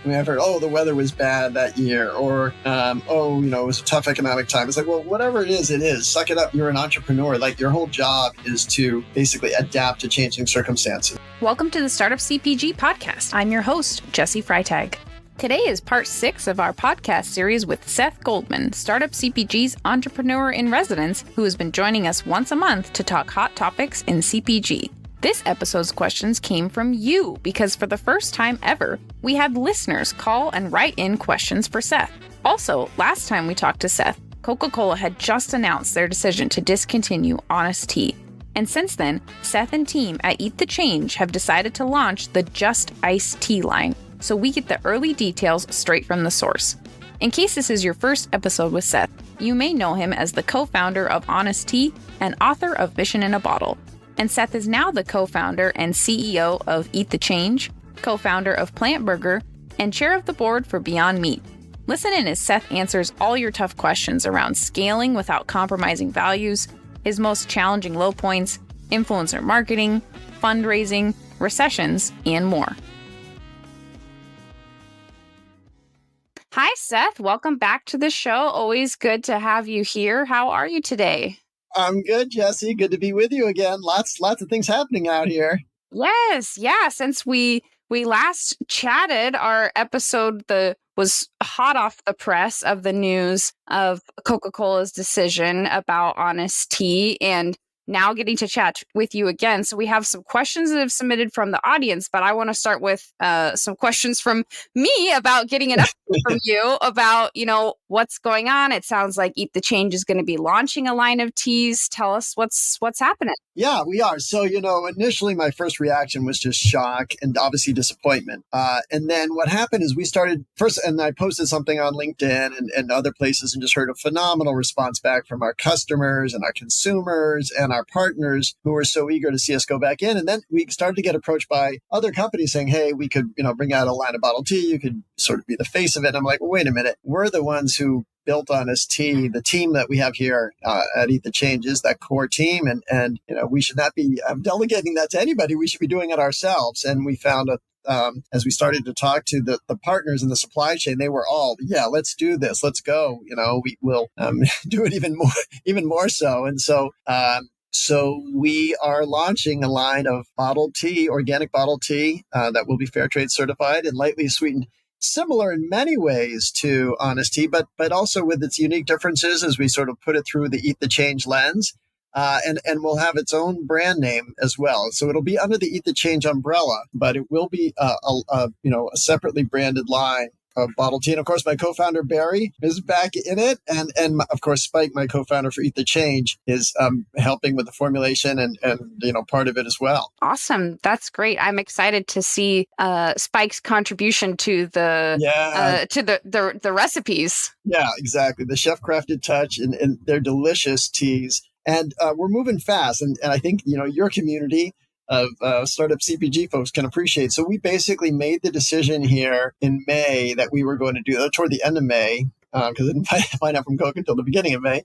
I mean, I've heard, oh, the weather was bad that year, or, it was a tough economic time. It's like, well, whatever it is. Suck it up. You're an entrepreneur. Like, your whole job is to basically adapt to changing circumstances. Welcome to the Startup CPG podcast. I'm your host, Jesse Freitag. Today is part 6 of our podcast series with Seth Goldman, Startup CPG's entrepreneur in residence, who has been joining us once a month to talk hot topics in CPG. This episode's questions came from you because for the first time ever, we had listeners call and write in questions for Seth. Also, last time we talked to Seth, Coca-Cola had just announced their decision to discontinue Honest Tea. And since then, Seth and team at Eat the Change have decided to launch the Just Iced Tea line, so we get the early details straight from the source. In case this is your first episode with Seth, you may know him as the co-founder of Honest Tea and author of Mission in a Bottle. And Seth is now the co-founder and CEO of Eat the Change, co-founder of PLNT Burger, and chair of the board for Beyond Meat. Listen in as Seth answers all your tough questions around scaling without compromising values, his most challenging low points, influencer marketing, fundraising, recessions, and more. Hi, Seth. Welcome back to the show. Always good to have you here. How are you today? I'm good, Jesse. Good to be with you again. Lots of things happening out here. Yes. Yeah. Since we last chatted, our episode was hot off the press of the news of Coca-Cola's decision about Honest Tea, and now getting to chat with you again. So we have some questions that have submitted from the audience, but I want to start with some questions from me about getting an update from you about, what's going on. It sounds like Eat the Change is going to be launching a line of teas. Tell us what's happening. Yeah, we are. So, initially my first reaction was just shock and obviously disappointment. And then what happened is we started first, and I posted something on LinkedIn and other places and just heard a phenomenal response back from our customers and our consumers and our partners who were so eager to see us go back in. And then we started to get approached by other companies saying, hey, we could, bring out a line of bottled tea. You could sort of be the face of it. And I'm like, well, wait a minute. We're the ones who built Honest Tea. The team that we have here at Eat the Change is that core team. And we should not be delegating that to anybody. We should be doing it ourselves. And we found as we started to talk to the partners in the supply chain, they were all, yeah, let's do this. Let's go. We will do it even more so. And so we are launching a line of bottled tea, organic bottled tea that will be fair trade certified and lightly sweetened, similar in many ways to Honest Tea, but also with its unique differences as we sort of put it through the Eat the Change lens. And will have its own brand name as well. So it'll be under the Eat the Change umbrella, but it will be a separately branded line of bottled tea. And of course, my co-founder, Barry, is back in it. And of course, Spike, my co-founder for Eat the Change, is helping with the formulation and part of it as well. Awesome. That's great. I'm excited to see Spike's contribution to the recipes. Yeah, exactly. The chef-crafted touch and they're delicious teas. And we're moving fast. And I think, your community of startup CPG folks can appreciate. So we basically made the decision here in May that we were going to do that toward the end of May, because I didn't find out from Coke until the beginning of May.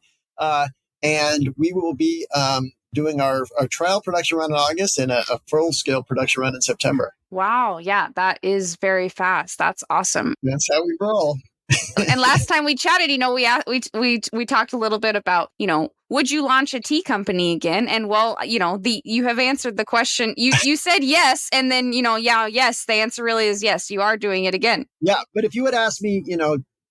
And we will be doing our trial production run in August and a full-scale production run in September. Wow. Yeah, that is very fast. That's awesome. That's how we roll. And last time we chatted, we talked a little bit about, would you launch a tea company again? And well, you have answered the question. You said yes, and then yes. The answer really is yes. You are doing it again. Yeah, but if you had asked me,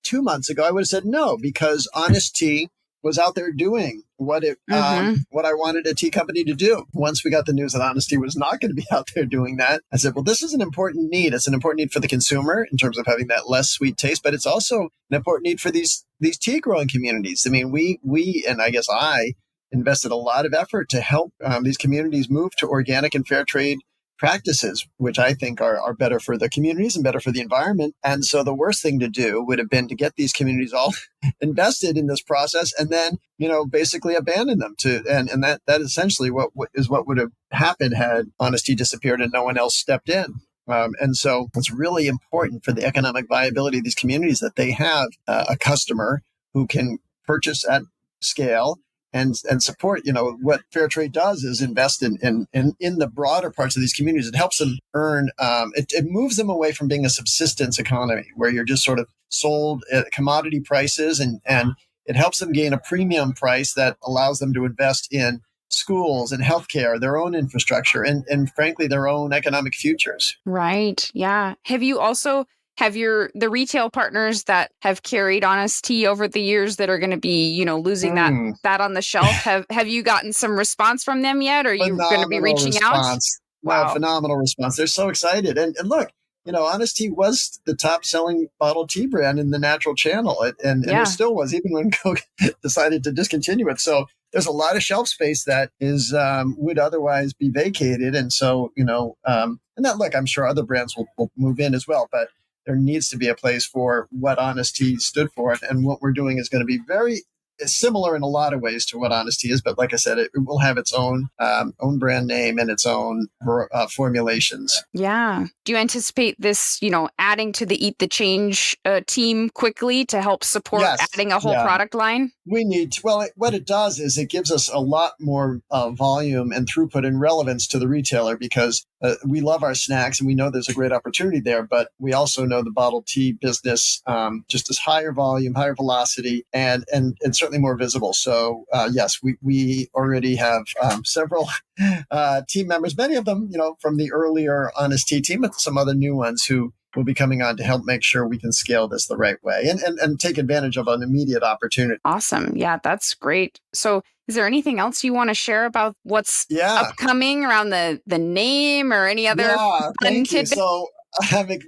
2 months ago, I would have said no, because Honest Tea was out there doing what I wanted a tea company to do. Once we got the news that Honest Tea was not going to be out there doing that, I said, well, this is an important need. It's an important need for the consumer in terms of having that less sweet taste, but it's also an important need for these tea growing communities. I mean, we and I guess I invested a lot of effort to help these communities move to organic and fair trade practices, which I think are better for the communities and better for the environment. And so the worst thing to do would have been to get these communities all invested in this process and then, basically abandon them and that essentially what would have happened had Honest Tea disappeared and no one else stepped in. And so it's really important for the economic viability of these communities that they have a customer who can purchase at scale and support. What fair trade does is invest in the broader parts of these communities. It helps them earn. It moves them away from being a subsistence economy where you're just sort of sold at commodity prices, and it helps them gain a premium price that allows them to invest in schools and healthcare, their own infrastructure, and frankly, their own economic futures. Right. Yeah. Have the retail partners that have carried Honest Tea over the years that are going to be, losing that on the shelf? Have you gotten some response from them yet? Or are you going to be reaching out? Wow. No, phenomenal response. They're so excited. And look, Honest Tea was the top selling bottled tea brand in the natural channel. And it still was, even when Coke decided to discontinue it. So there's a lot of shelf space that is would otherwise be vacated. And so, and that, look, I'm sure other brands will move in as well, but there needs to be a place for what Honest Tea stood for. And what we're doing is going to be very similar in a lot of ways to what Honest Tea is. But like I said, it will have its own brand name and its own formulations. Yeah. Do you anticipate this, adding to the Eat the Change team quickly to help support adding a whole product line? We need to. Well, what it does is it gives us a lot more volume and throughput and relevance to the retailer, because we love our snacks and we know there's a great opportunity there. But we also know the bottled tea business just is higher volume, higher velocity, and certainly more visible. So yes, we already have several team members, many of them, from the earlier Honest Tea team, but some other new ones who will be coming on to help make sure we can scale this the right way and take advantage of an immediate opportunity. Awesome. Yeah, that's great. So is there anything else you want to share about what's upcoming around the name or any other fun tidbits? So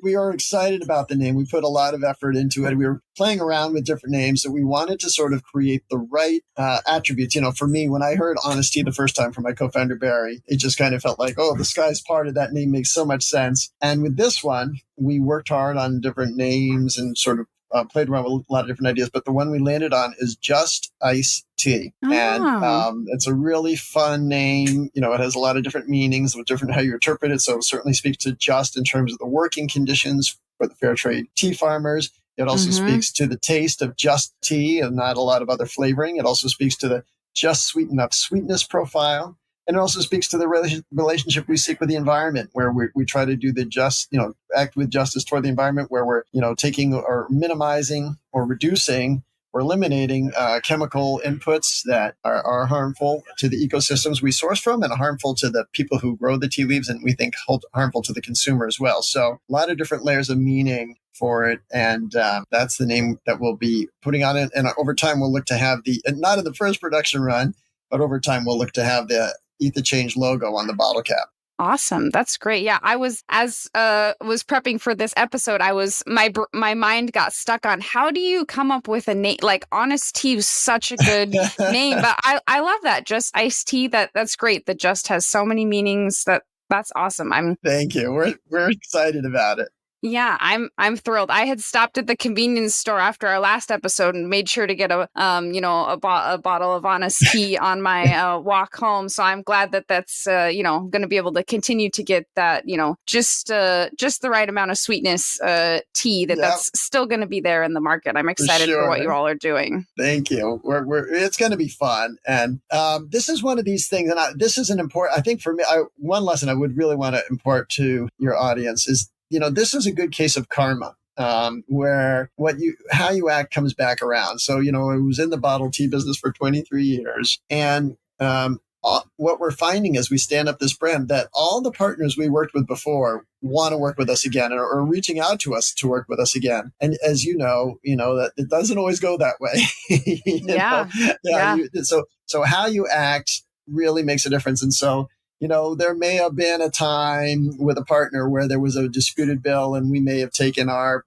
we are excited about the name. We put a lot of effort into it. We were playing around with different names, so we wanted to sort of create the right attributes. For me, when I heard Honest Tea the first time from my co-founder, Barry, it just kind of felt like, oh, the sky's parted. That name makes so much sense. And with this one, we worked hard on different names and sort of played around with a lot of different ideas, but the one we landed on is Just Ice Tea. Oh. And it's a really fun name. It has a lot of different meanings with different how you interpret it. So it certainly speaks to just in terms of the working conditions for the fair trade tea farmers. It also speaks to the taste of just tea and not a lot of other flavoring. It also speaks to the just sweet enough sweetness profile. And it also speaks to the relationship we seek with the environment, where we try to do the just, act with justice toward the environment, where we're, taking or minimizing or reducing or eliminating chemical inputs that are harmful to the ecosystems we source from and harmful to the people who grow the tea leaves, and we think harmful to the consumer as well. So a lot of different layers of meaning for it. And that's the name that we'll be putting on it. And over time, we'll look to have not in the first production run, but over time, we'll look to have the Eat the Change logo on the bottle cap. Awesome. That's great. Yeah, I was prepping for this episode, my mind got stuck on how do you come up with a name? Like Honest Tea is such a good name, but I love that. Just Iced Tea. That's great. The just has so many meanings. That's awesome. Thank you. We're excited about it. Yeah, I'm thrilled. I had stopped at the convenience store after our last episode and made sure to get a bottle of Honest Tea on my walk home. So I'm glad that that's going to be able to continue to get that just the right amount of sweetness tea that's still going to be there in the market. I'm excited for what you all are doing. Thank you. It's going to be fun, and this is one of these things. And this is an important. I think for me, one lesson I would really want to impart to your audience is, this is a good case of karma, where how you act comes back around. So, I was in the bottled tea business for 23 years. And what we're finding as we stand up this brand, that all the partners we worked with before want to work with us again, or reaching out to us to work with us again. And as you know, that it doesn't always go that way. So how you act really makes a difference. And so, there may have been a time with a partner where there was a disputed bill and we may have taken our,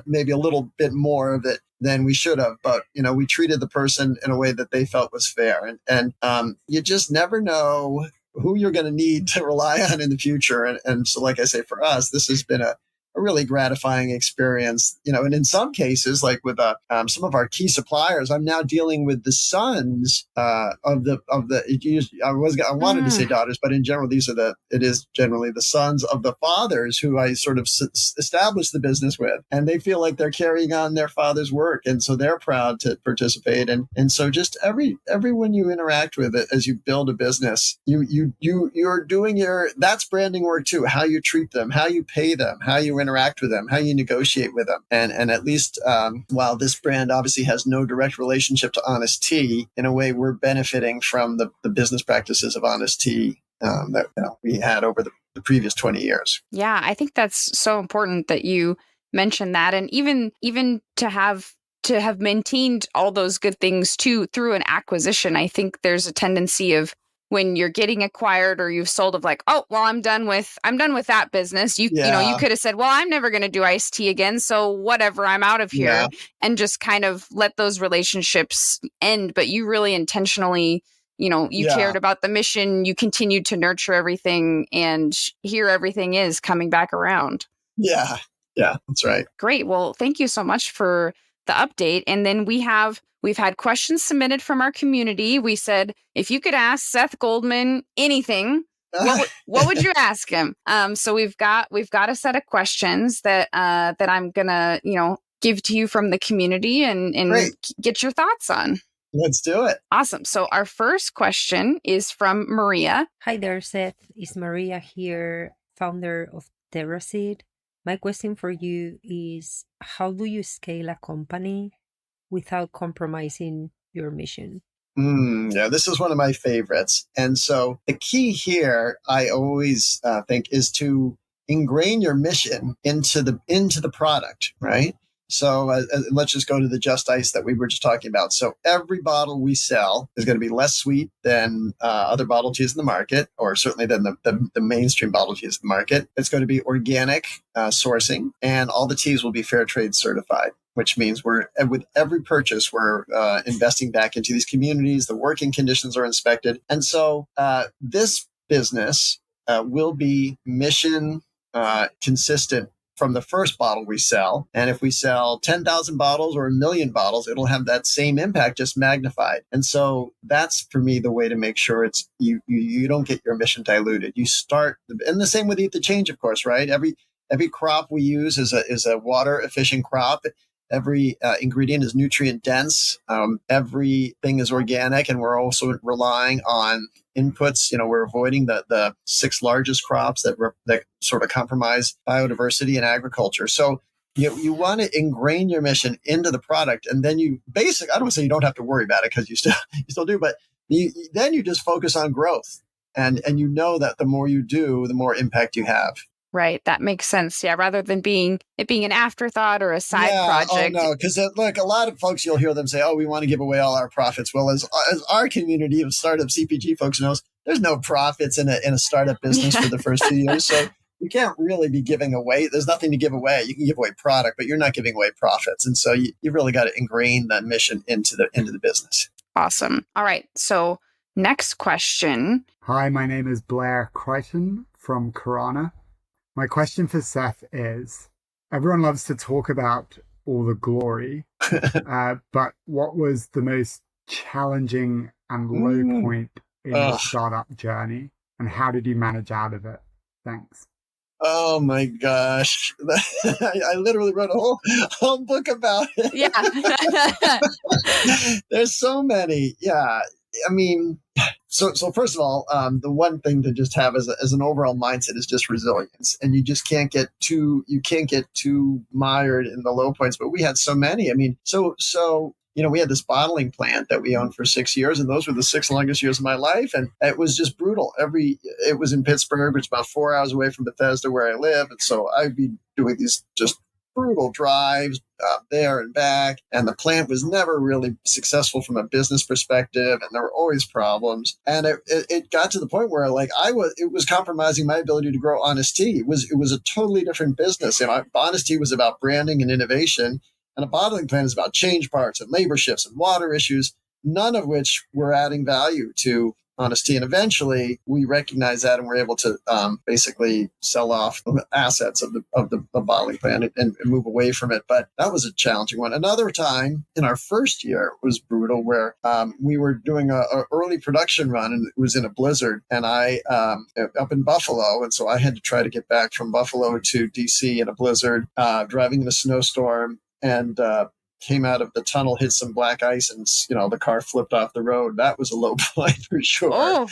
maybe a little bit more of it than we should have. But, we treated the person in a way that they felt was fair. And you just never know who you're going to need to rely on in the future. And so, like I say, for us, this has been a a really gratifying experience, and in some cases, like with some of our key suppliers, I'm now dealing with the sons of the. I wanted to say daughters, but in general, it is generally the sons of the fathers who I sort of established the business with, and they feel like they're carrying on their father's work, and so they're proud to participate. And so just everyone you interact with as you build a business, you're doing that's branding work too. How you treat them, how you pay them, how you interact with them, how you negotiate with them. And at least while this brand obviously has no direct relationship to Honest Tea, in a way we're benefiting from the business practices of Honest Tea that we had over the previous 20 years. Yeah, I think that's so important that you mentioned that. And even to have maintained all those good things too through an acquisition, I think there's a tendency of when you're getting acquired or you've sold of like, oh, well, I'm done with that business. You could have said, well, I'm never going to do iced tea again. So whatever, I'm out of here, and just kind of let those relationships end. But you really intentionally, cared about the mission, you continued to nurture everything, and here everything is coming back around. Yeah, that's right. Great. Well, thank you so much for the update. And then we've had questions submitted from our community. We said, if you could ask Seth Goldman anything, what would you ask him? So we've got a set of questions that I'm gonna, give to you from the community and get your thoughts on. Let's do it. Awesome. So our first question is from Maria. Hi there, Seth. It's Maria here, founder of TerraSeed. My question for you is, how do you scale a company without compromising your mission? This is one of my favorites. And so the key here, I always think, is to ingrain your mission into the product, right? So let's just go to the Just Ice that we were just talking about. So every bottle we sell is going to be less sweet than other bottle teas in the market, or certainly than the mainstream bottle teas in the market. It's going to be organic sourcing, and all the teas will be fair trade certified, which means with every purchase, we're investing back into these communities. The working conditions are inspected. And so this business will be mission consistent from the first bottle we sell. And if we sell 10,000 bottles or 1 million bottles, it'll have that same impact, just magnified. And so that's, for me, the way to make sure it's you don't get your mission diluted. You start, and the same with Eat the Change, of course, right? Every crop we use is a water efficient crop. Every ingredient is nutrient dense. Everything is organic, and we're also relying on inputs. We're avoiding the 6 largest crops that sort of compromise biodiversity in agriculture. So you want to ingrain your mission into the product, and then I don't want to say you don't have to worry about it, because you still do, but then you just focus on growth, and that the more you do, the more impact you have. Right. That makes sense. Yeah. Rather than being an afterthought or a side project. Oh, no. Because look, a lot of folks, you'll hear them say, oh, we want to give away all our profits. Well, as our community of startup CPG folks knows, there's no profits in a startup business for the first few years. So you can't really be giving away. There's nothing to give away. You can give away product, but you're not giving away profits. And so you've really got to ingrain that mission into the business. Awesome. All right. So next question. Hi, my name is Blair Crichton from Corona. My question for Seth is, everyone loves to talk about all the glory, but what was the most challenging and low point in the startup journey, and how did you manage out of it? Thanks. Oh my gosh. I literally wrote a whole book about it. Yeah. There's so many. Yeah. I mean, so first of all, the one thing to just have as an overall mindset is just resilience, and you just can't get too mired in the low points. But we had so many. I mean, so we had this bottling plant that we owned for 6 years, and those were the 6 longest years of my life, and it was just brutal. It was in Pittsburgh, which is about 4 hours away from Bethesda, where I live, and so I'd be doing these just brutal drives there and back, and the plant was never really successful from a business perspective, and there were always problems. And it got to the point where it was compromising my ability to grow Honest Tea. It was a totally different business. Honest Tea was about branding and innovation, and a bottling plant is about change parts and labor shifts and water issues, none of which were adding value to honesty. And eventually we recognized that and we're able to basically sell off assets of the bottling plant and move away from it. But that was a challenging one. Another time in our first year was brutal, where we were doing a early production run, and it was in a blizzard, and I up in Buffalo, and so I had to try to get back from Buffalo to DC in a blizzard, driving in a snowstorm, and came out of the tunnel, hit some black ice, and the car flipped off the road. That was a low point for sure. Oh.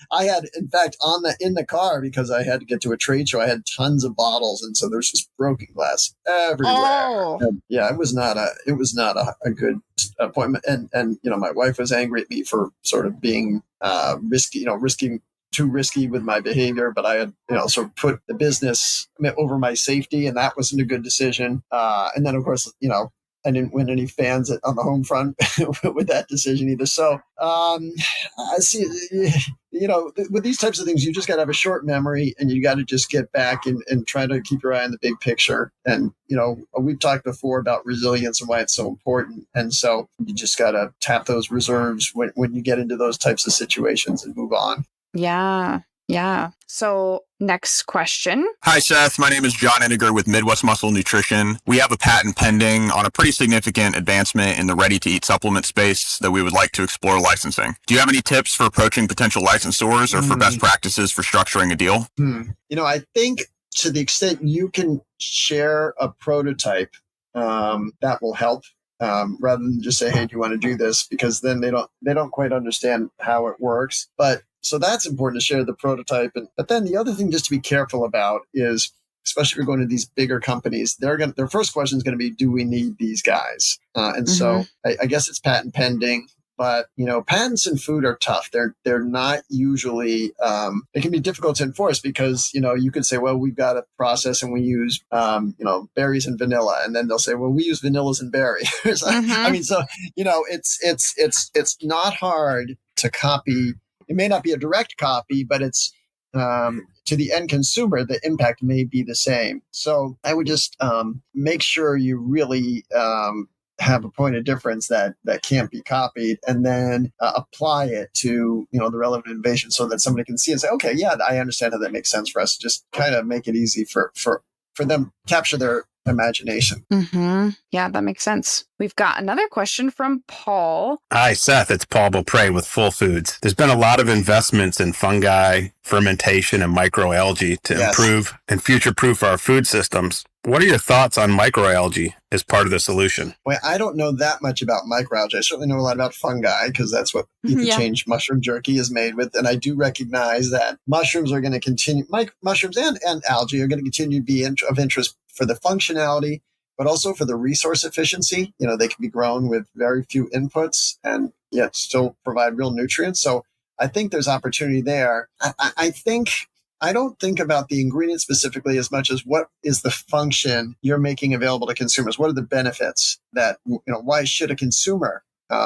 I had, in fact, in the car, because I had to get to a trade show, I had tons of bottles, and so there's just broken glass everywhere. Oh. And yeah, it was not a good appointment, and my wife was angry at me for sort of being too risky with my behavior, but I had, sort of put the business over my safety, and that wasn't a good decision. And then, of course, I didn't win any fans on the home front with that decision either. So, I see, with these types of things, you just got to have a short memory, and you got to just get back and try to keep your eye on the big picture. And, we've talked before about resilience and why it's so important. And so you just got to tap those reserves when you get into those types of situations and move on. Yeah. Yeah. So next question. Hi, Seth. My name is John Ediger with Midwest Muscle Nutrition. We have a patent pending on a pretty significant advancement in the ready-to-eat supplement space that we would like to explore licensing. Do you have any tips for approaching potential licensors or for best practices for structuring a deal? I think to the extent you can share a prototype, that will help. Rather than just say, hey, do you want to do this? Because then they don't quite understand how it works. But so that's important to share the prototype. But then the other thing just to be careful about is, especially if you're going to these bigger companies, their first question is going to be, do we need these guys? So I guess it's patent pending. But, patents in food are tough. They're not usually, it can be difficult to enforce because, you could say, well, we've got a process and we use, berries and vanilla. And then they'll say, well, we use vanillas and berries. I mean, so, it's not hard to copy. It may not be a direct copy, but it's, to the end consumer, the impact may be the same. So I would just make sure you really have a point of difference that can't be copied, and then apply it to the relevant innovation so that somebody can see and say, okay, yeah, I understand how that makes sense for us. Just kind of make it easy for them, capture their imagination. Yeah, that makes sense. We've got another question from Paul. Hi, Seth. It's Paul Beaupre with Full Foods. There's been a lot of investments in fungi, fermentation, and microalgae to improve and future-proof our food systems. What are your thoughts on microalgae as part of the solution? Well, I don't know that much about microalgae. I certainly know a lot about fungi because that's what Eat the Change mushroom jerky is made with. And I do recognize that mushrooms are going to continue, mushrooms and algae are going to continue to be of interest for the functionality, but also for the resource efficiency. They can be grown with very few inputs and yet still provide real nutrients. So I think there's opportunity there. I don't think about the ingredient specifically as much as what is the function you're making available to consumers. What are the benefits that, why should a consumer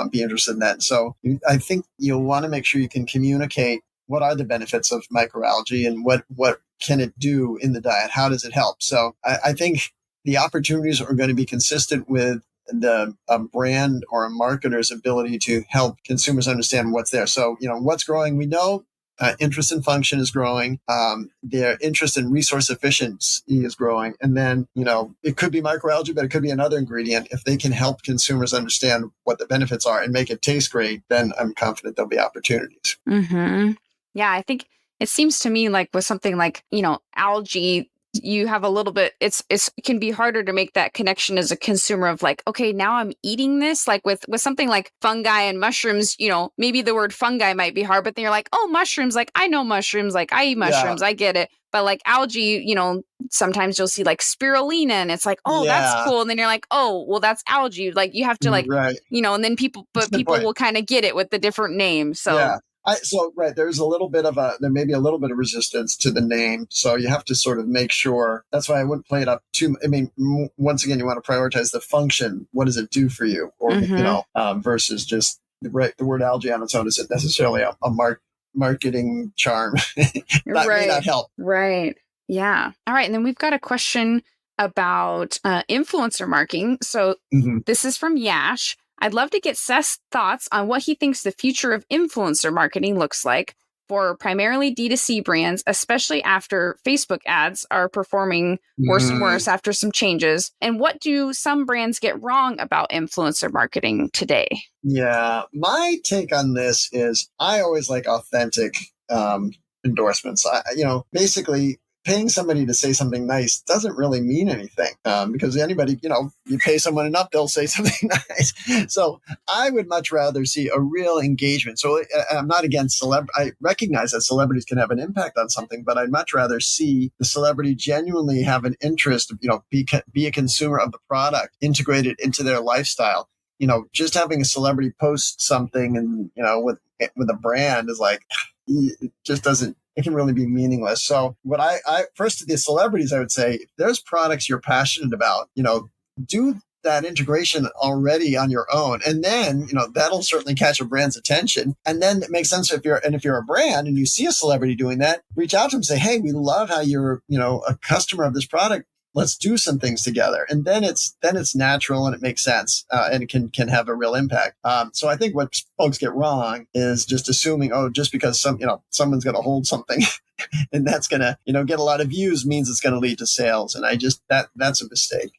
be interested in that? So I think you'll want to make sure you can communicate what are the benefits of microalgae and what can it do in the diet? How does it help? So I think the opportunities are going to be consistent with the brand or a marketer's ability to help consumers understand what's there. So, what's growing, we know. Interest in function is growing. Their interest in resource efficiency is growing. And then, it could be microalgae, but it could be another ingredient. If they can help consumers understand what the benefits are and make it taste great, then I'm confident there'll be opportunities. Yeah, I think it seems to me like with something like, algae, you have a little bit, it can be harder to make that connection as a consumer of like, okay, now I'm eating this. Like with something like fungi and mushrooms, maybe the word fungi might be hard, but then you're like, oh, mushrooms, like I know mushrooms, like I eat mushrooms, I get it. But like algae, sometimes you'll see like spirulina and it's like, oh, that's cool. And then you're like, oh, well, that's algae. Like you have to like, and then people will kind of get it with the different names. So yeah. There's there may be a little bit of resistance to the name. So you have to sort of make sure. That's why I wouldn't play it up too. I mean, once again, you want to prioritize the function. What does it do for you? Or, versus just the word algae on its own isn't necessarily a marketing charm. That may not help. Right. Yeah. All right. And then we've got a question about influencer marketing. So this is from Yash. I'd love to get Seth's thoughts on what he thinks the future of influencer marketing looks like for primarily D2C brands, especially after Facebook ads are performing worse and worse after some changes. And what do some brands get wrong about influencer marketing today? Yeah, my take on this is I always like authentic endorsements. Basically paying somebody to say something nice doesn't really mean anything because anybody, you pay someone enough, they'll say something nice. So I would much rather see a real engagement. So I'm not against I recognize that celebrities can have an impact on something, but I'd much rather see the celebrity genuinely have an interest, be a consumer of the product, integrated into their lifestyle. Just having a celebrity post something and, with a brand is like, it just doesn't, it can really be meaningless. So what I first to the celebrities, I would say, if there's products you're passionate about, do that integration already on your own. And then, that'll certainly catch a brand's attention. And then it makes sense if you're a brand and you see a celebrity doing that, reach out to them and say, hey, we love how you're, a customer of this product. Let's do some things together. And then it's natural and it makes sense and it can have a real impact. So I think what folks get wrong is just assuming, just because someone's going to hold something and that's going to, get a lot of views means it's going to lead to sales. And that's a mistake.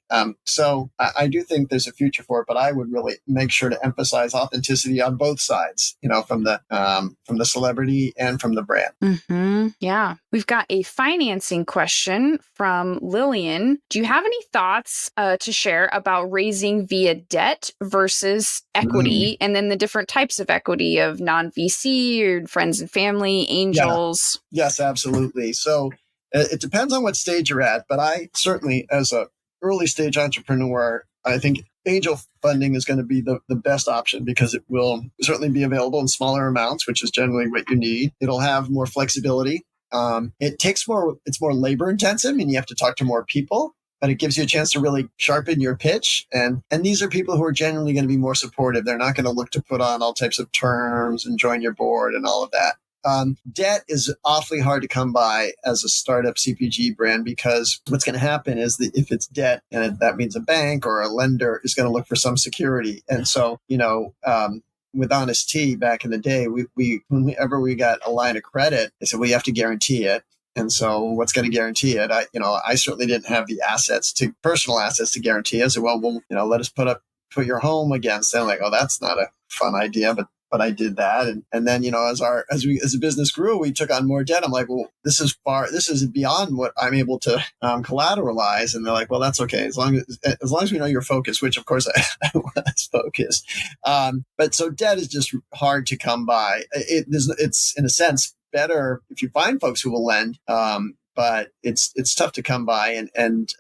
So I do think there's a future for it, but I would really make sure to emphasize authenticity on both sides, from the celebrity and from the brand. Mm-hmm. Yeah. We've got a financing question from Lillian. Do you have any thoughts to share about raising via debt versus equity, and then the different types of equity of non-VC or friends and family, angels? Yeah. Yes, absolutely. So it depends on what stage you're at, but I certainly, as a early stage entrepreneur, I think angel funding is going to be the best option because it will certainly be available in smaller amounts, which is generally what you need. It'll have more flexibility. It's more labor intensive and you have to talk to more people, but it gives you a chance to really sharpen your pitch. And these are people who are generally going to be more supportive. They're not going to look to put on all types of terms and join your board and all of that. Debt is awfully hard to come by as a startup CPG brand because what's going to happen is that if it's debt, and that means a bank or a lender is going to look for some security. And so, with Honest Tea back in the day, whenever we got a line of credit, they said, well, you have to guarantee it. And so what's going to guarantee it? I certainly didn't have the personal assets to guarantee it. So, let us put your home against it. I'm like, oh, that's not a fun idea, but I did that. And then, as the business grew, we took on more debt. I'm like, well, this is beyond what I'm able to collateralize. And they're like, well, that's okay. As long as we know you're focused, which of course I was focused. But so debt is just hard to come by. It's in a sense better if you find folks who will lend. But it's tough to come by, and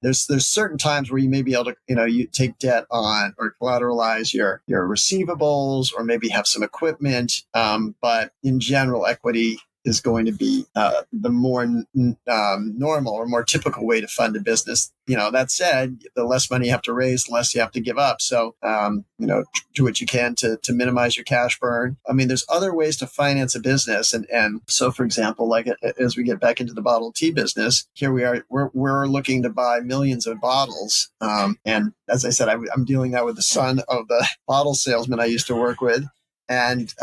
there's certain times where you may be able to you take debt on or collateralize your receivables or maybe have some equipment. But in general, equity is going to be the more normal or more typical way to fund a business. That said, the less money you have to raise, the less you have to give up. So, do what you can to minimize your cash burn. I mean, there's other ways to finance a business. And so, for example, like as we get back into the bottled tea business, here we are, we're looking to buy millions of bottles. And as I said, I'm dealing that with the son of the bottle salesman I used to work with. And,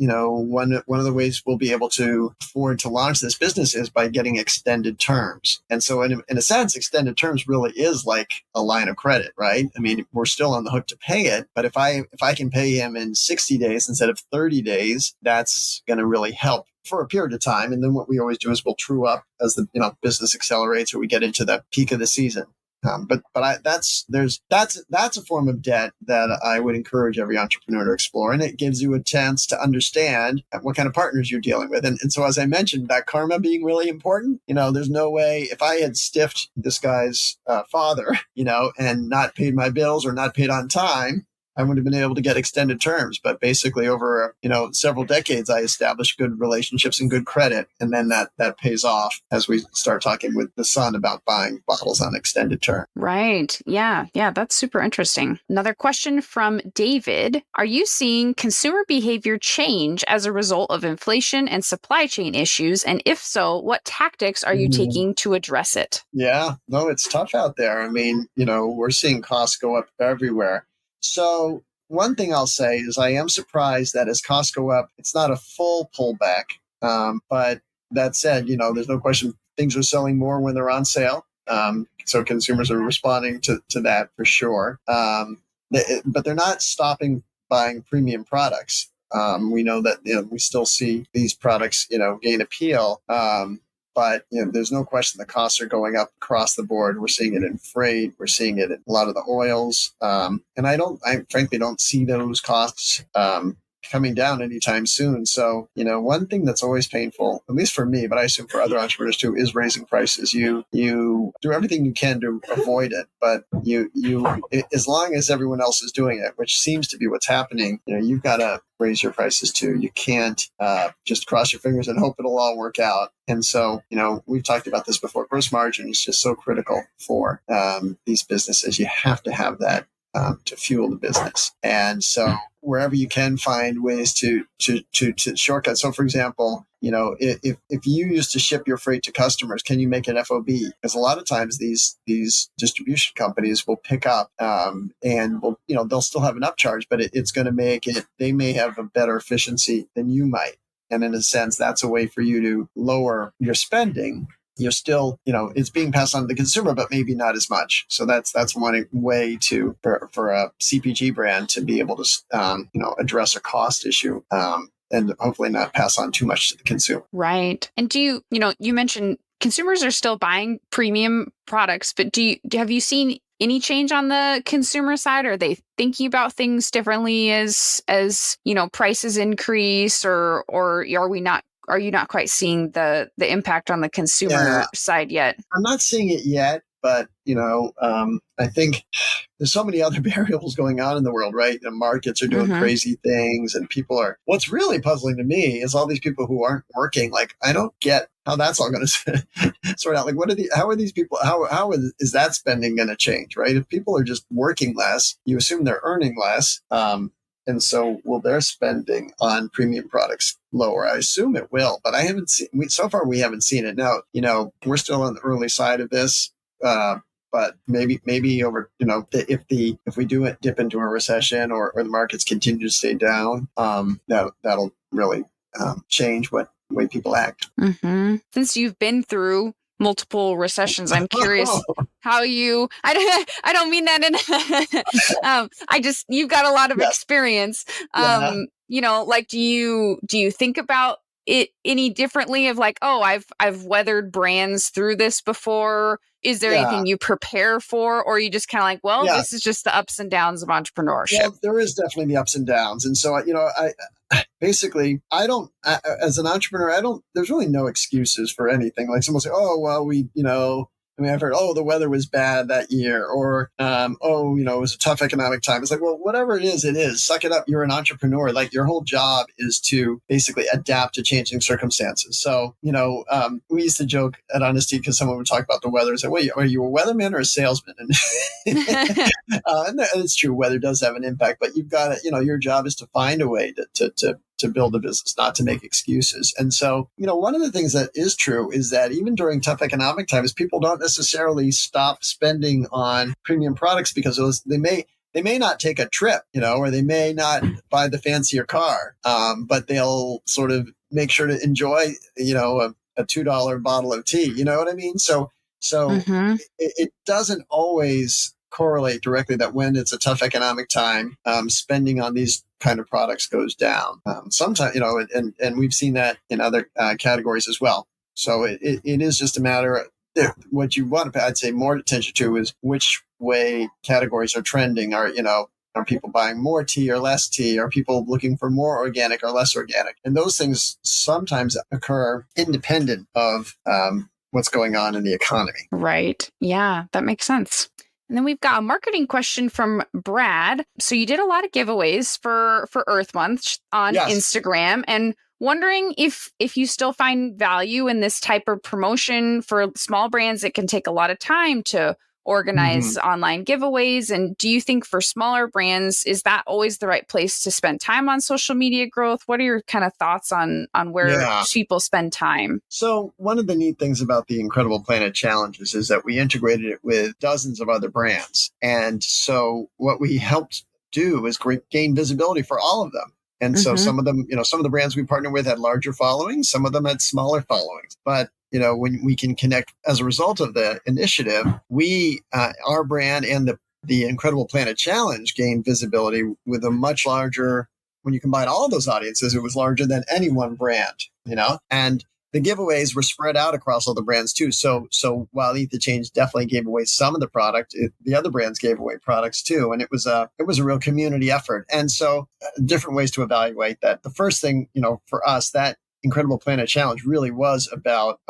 one of the ways we'll be able to afford to launch this business is by getting extended terms. And so in a sense, extended terms really is like a line of credit, right? I mean, we're still on the hook to pay it, but if I can pay him in 60 days instead of 30 days, that's going to really help for a period of time. And then what we always do is we'll true up as the business accelerates or we get into the peak of the season. That's a form of debt that I would encourage every entrepreneur to explore, and it gives you a chance to understand what kind of partners you're dealing with. And so, as I mentioned, that karma being really important. There's no way if I had stiffed this guy's father, and not paid my bills or not paid on time, I would have been able to get extended terms. But basically over, several decades, I established good relationships and good credit. And then that pays off as we start talking with the son about buying bottles on extended term. Right. Yeah. That's super interesting. Another question from David. Are you seeing consumer behavior change as a result of inflation and supply chain issues? And if so, what tactics are you taking to address it? Yeah, no, it's tough out there. I mean, we're seeing costs go up everywhere. So one thing I'll say is I am surprised that as costs go up, it's not a full pullback. But that said, there's no question things are selling more when they're on sale. So consumers are responding to that for sure. But they're not stopping buying premium products. We know that we still see these products gain appeal. But there's no question the costs are going up across the board. We're seeing it in freight. We're seeing it in a lot of the oils. And I frankly don't see those costs coming down anytime soon. So, one thing that's always painful, at least for me, but I assume for other entrepreneurs too, is raising prices. You do everything you can to avoid it, but as long as everyone else is doing it, which seems to be what's happening, you've got to raise your prices too. You can't just cross your fingers and hope it'll all work out. And so, we've talked about this before. Gross margin is just so critical for these businesses. You have to have that to fuel the business. And so wherever you can find ways to shortcut. So for example, if you used to ship your freight to customers, can you make an FOB? Because a lot of times these distribution companies will pick up and will, they'll still have an upcharge, but it's going to make it, they may have a better efficiency than you might. And in a sense, that's a way for you to lower your spending. You're still, it's being passed on to the consumer, but maybe not as much. So that's one way for a CPG brand to be able to, address a cost issue and hopefully not pass on too much to the consumer. Right. And you mentioned consumers are still buying premium products, but have you seen any change on the consumer side? Are they thinking about things differently as prices increase, or are you not quite seeing the impact on the consumer side yet? I'm not seeing it yet, but I think there's so many other variables going on in the world, right? The markets are doing crazy things, and people are. What's really puzzling to me is all these people who aren't working. Like, I don't get how that's all going to sort out. Like, how are these people? How is that spending going to change, right? If people are just working less, you assume they're earning less. And so will their spending on premium products lower? I assume it will, but I haven't seen, so far we haven't seen it. Now, we're still on the early side of this, but maybe over, if we do dip into a recession or the markets continue to stay down, that'll really change what way people act. Mm-hmm. Since you've been through multiple recessions, I'm curious how I don't mean that in you've got a lot of experience. Like, do you think about it any differently of like, oh, I've weathered brands through this before? Is there anything you prepare for, or are you just kind of like, well, this is just the ups and downs of entrepreneurship? Well, there is definitely the ups and downs. And so, I basically, as an entrepreneur, there's really no excuses for anything. Like someone say, oh, well, I've heard, the weather was bad that year, or, it was a tough economic time. It's like, well, whatever it is, suck it up. You're an entrepreneur. Like, your whole job is to basically adapt to changing circumstances. So, we used to joke at Honesty because someone would talk about the weather and say, wait, are you a weatherman or a salesman? And it's true. Weather does have an impact, but you've got to, your job is to find a way to build a business, not to make excuses. And so, one of the things that is true is that even during tough economic times, people don't necessarily stop spending on premium products because they may not take a trip, or they may not buy the fancier car, but they'll sort of make sure to enjoy, a $2 bottle of tea. You know what I mean? So it doesn't always correlate directly that when it's a tough economic time, spending on these kind of products goes down. Sometimes, and we've seen that in other categories as well. So it is just a matter of what you want to pay, I'd say, more attention to is which way categories are trending. Are people buying more tea or less tea? Are people looking for more organic or less organic? And those things sometimes occur independent of what's going on in the economy. Right. Yeah, that makes sense. And then we've got a marketing question from Brad. So you did a lot of giveaways for Earth Month on Instagram, and wondering if you still find value in this type of promotion for small brands. It can take a lot of time to organize online giveaways. And do you think for smaller brands, is that always the right place to spend time on social media growth? What are your kind of thoughts on where people spend time? So one of the neat things about the Incredible Planet Challenges is that we integrated it with dozens of other brands. And so what we helped do is gain visibility for all of them. And so some of them, some of the brands we partner with had larger followings, some of them had smaller followings. But, when we can connect as a result of the initiative, our brand and the Incredible Planet Challenge gained visibility with a much larger, when you combine all of those audiences, it was larger than any one brand, and the giveaways were spread out across all the brands too. So while Eat the Change definitely gave away some of the product, the other brands gave away products too. And it was a real community effort. And so different ways to evaluate that. The first thing, for us, that Incredible Planet Challenge really was about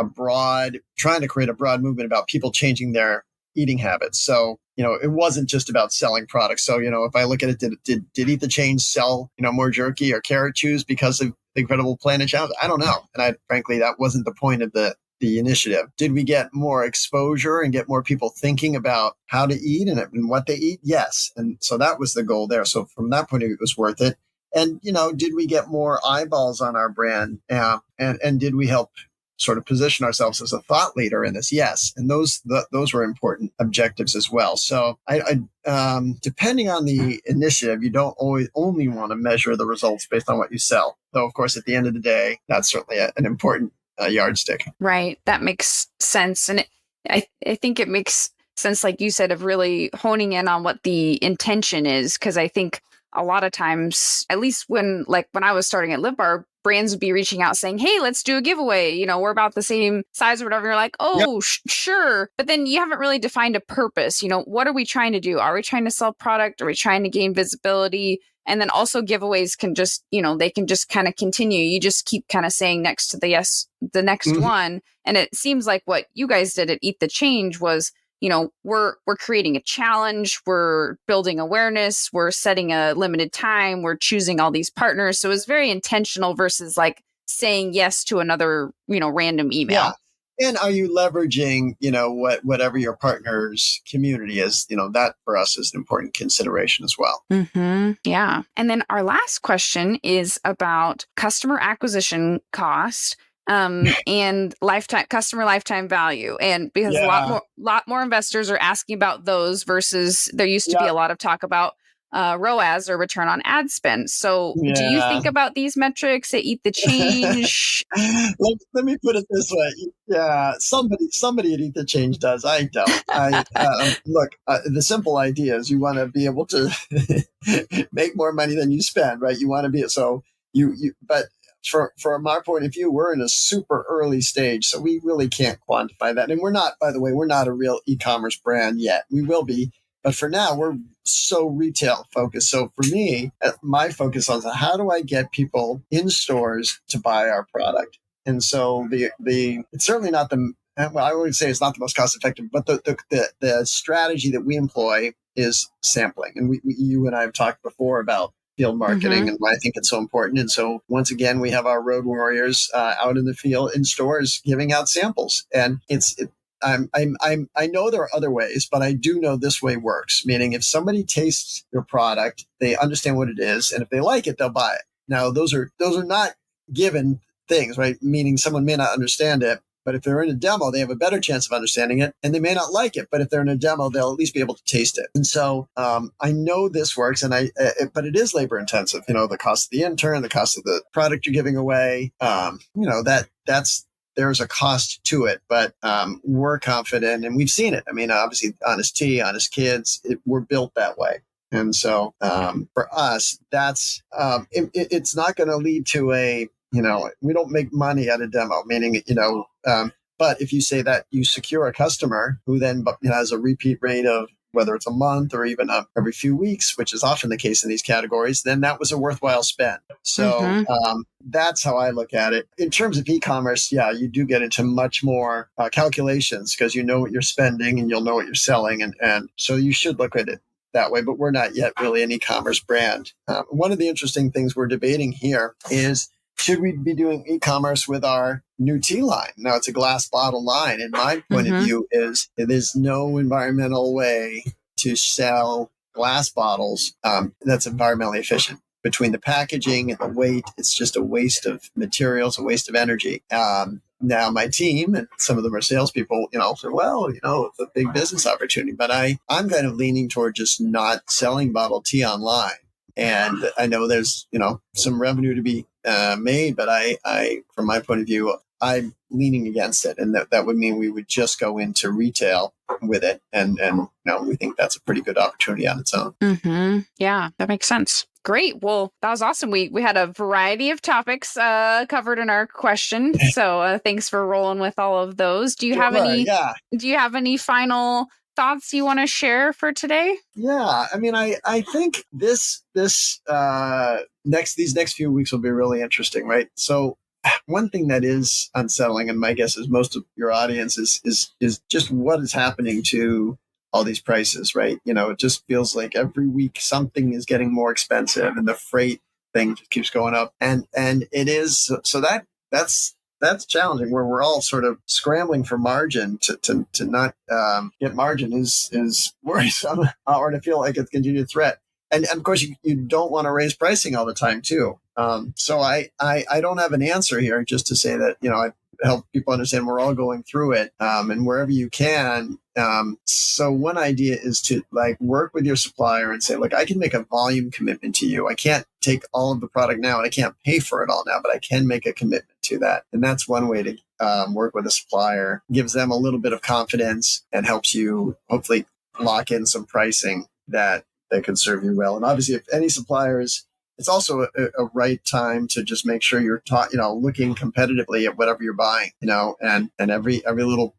trying to create a broad movement about people changing their eating habits. So, it wasn't just about selling products. So, if I look at it, did Eat the Change sell, more jerky or carrot chews because of the Incredible Planet Challenge? I don't know. And frankly, that wasn't the point of the initiative. Did we get more exposure and get more people thinking about how to eat and what they eat? Yes. And so that was the goal there. So from that point of view, it was worth it. And, did we get more eyeballs on our brand? And did we help sort of position ourselves as a thought leader in this? Yes. And those were important objectives as well. So I depending on the initiative, you don't always only want to measure the results based on what you sell. Though, of course, at the end of the day, that's certainly an important yardstick. Right. That makes sense. And I think it makes sense, like you said, of really honing in on what the intention is. Because I think a lot of times, at least when I was starting at Live Bar, brands would be reaching out saying, hey, let's do a giveaway. We're about the same size or whatever. You're like, oh, yep. Sure. But then you haven't really defined a purpose. What are we trying to do? Are we trying to sell product? Are we trying to gain visibility? And then also giveaways can just, they can just kind of continue. You just keep kind of saying next to the next one. And it seems like what you guys did at Eat the Change was, we're creating a challenge, we're building awareness, we're setting a limited time, we're choosing all these partners. So it's very intentional versus like saying yes to another, random email. Yeah. And are you leveraging, whatever your partner's community is? That for us is an important consideration as well. Mm-hmm. Yeah. And then our last question is about customer acquisition cost. And customer lifetime value. And because a lot more investors are asking about those versus there used to be a lot of talk about ROAS or return on ad spend. So do you think about these metrics at Eat the Change? Let me put it this way. Yeah, somebody at Eat the Change does. I don't. Look, the simple idea is you want to be able to make more money than you spend, right? You want to be so but from our point of view, we're in a super early stage, so we really can't quantify that. And we're not, by the way, we're not a real e-commerce brand yet. We will be, but for now, we're so retail focused. So for me, my focus on how do I get people in stores to buy our product? And so it's certainly not I wouldn't say it's not the most cost effective, but the strategy that we employ is sampling. And you and I have talked before about field marketing and why I think it's so important. And so once again, we have our road warriors out in the field in stores giving out samples. And I know there are other ways, but I do know this way works. Meaning if somebody tastes your product, they understand what it is, and if they like it, they'll buy it. Now those are not given things, right? Meaning someone may not understand it, but if they're in a demo, they have a better chance of understanding it, and they may not like it. But if they're in a demo, they'll at least be able to taste it. And so I know this works, but it is labor intensive. The cost of the intern, the cost of the product you're giving away. There's a cost to it, but we're confident, and we've seen it. I mean, obviously, Honest Tea, Honest Kids, we're built that way. And so for us, that's it's not going to lead to we don't make money at a demo, meaning, but if you say that you secure a customer who then has a repeat rate of whether it's a month or even every few weeks, which is often the case in these categories, then that was a worthwhile spend. So that's how I look at it. In terms of e-commerce, you do get into much more calculations because you know what you're spending and you'll know what you're selling. And so you should look at it that way, but we're not yet really an e-commerce brand. One of the interesting things we're debating here is, should we be doing e-commerce with our new tea line? Now, it's a glass bottle line. And my point of view is there's no environmental way to sell glass bottles that's environmentally efficient. Between the packaging and the weight, it's just a waste of materials, a waste of energy. now my team, and some of them are salespeople, say, well, it's a big business opportunity, but I'm kind of leaning toward just not selling bottled tea online. And I know there's, some revenue to be made, but I, from my point of view, I'm leaning against it. And that would mean we would just go into retail with it. And we think that's a pretty good opportunity on its own. Mm-hmm. Yeah, that makes sense. Great. Well, that was awesome. We had a variety of topics covered in our question. So thanks for rolling with all of those. Do you have any final thoughts you want to share for today? Yeah. I mean, I think these next few weeks will be really interesting, right? So one thing that is unsettling, and my guess is most of your audience is just what is happening to all these prices, right? It just feels like every week something is getting more expensive, and the freight thing just keeps going up, and it is so that's challenging. Where we're all sort of scrambling for margin to not get margin is worrisome, or to feel like it's a continued threat. And of course, you don't want to raise pricing all the time too. So I don't have an answer here, just to say that, I help people understand we're all going through it, and wherever you can. So one idea is to work with your supplier and say, look, I can make a volume commitment to you. I can't take all of the product now, and I can't pay for it all now, but I can make a commitment to that. And that's one way to work with a supplier, gives them a little bit of confidence and helps you hopefully lock in some pricing that can serve you well. And obviously, if any suppliers, it's also a right time to just make sure you're looking competitively at whatever you're buying, and every little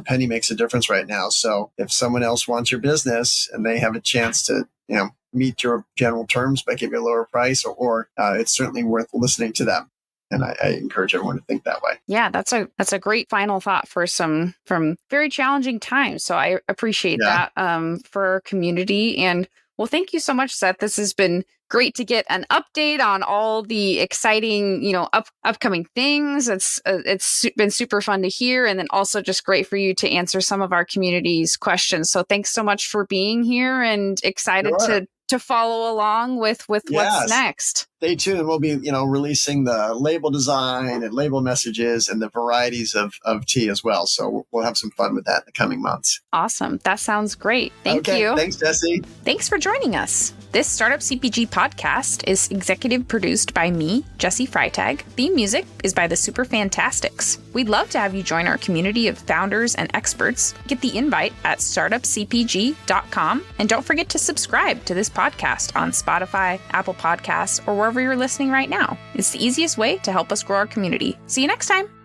penny makes a difference right now. So if someone else wants your business and they have a chance to, meet your general terms by giving a lower price, or it's certainly worth listening to them. And I encourage everyone to think that way. Yeah, that's a great final thought from very challenging times. So I appreciate that for our community. And well, thank you so much, Seth. This has been great to get an update on all the exciting, upcoming things. It's been super fun to hear, and then also just great for you to answer some of our community's questions. So thanks so much for being here, and excited to follow along with what's next. Stay tuned. We'll be, releasing the label design and label messages and the varieties of tea as well. So we'll have some fun with that in the coming months. Awesome. That sounds great. Thank you. Thanks, Jesse. Thanks for joining us. This Startup CPG podcast is executive produced by me, Jesse Freitag. Theme music is by the Super Fantastics. We'd love to have you join our community of founders and experts. Get the invite at startupcpg.com. And don't forget to subscribe to this podcast on Spotify, Apple Podcasts, or wherever you're listening right now. It's the easiest way to help us grow our community. See you next time.